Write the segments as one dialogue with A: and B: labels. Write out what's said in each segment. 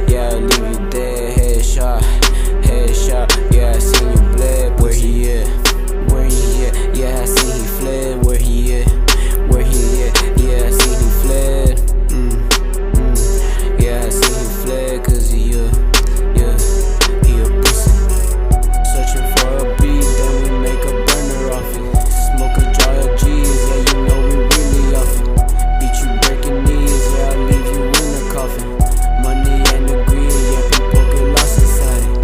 A: yeah, I'll leave you dead. Headshot, headshot, yeah, I seen you bled. Where he at? Where he at? Yeah, I seen he fled. Where he at? Where he at? Yeah, I seen he fled. Yeah, I seen he fled, cause he a pussy. Searching for a beat, then we make a burner off it. Smoke a jar of G's, yeah, you know we really off it. Beat you breaking knees, yeah, I'll leave you in a coffin. Money and the greed, yeah, people get lost inside it.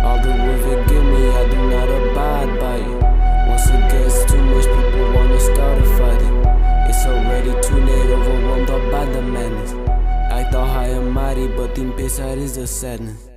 A: All the words they give me, I do not abide by it. Once it gets too much, people wanna start a fight it. It's already too late, overwhelmed up by the madness. I thought high and mighty, but in peace is the sadness.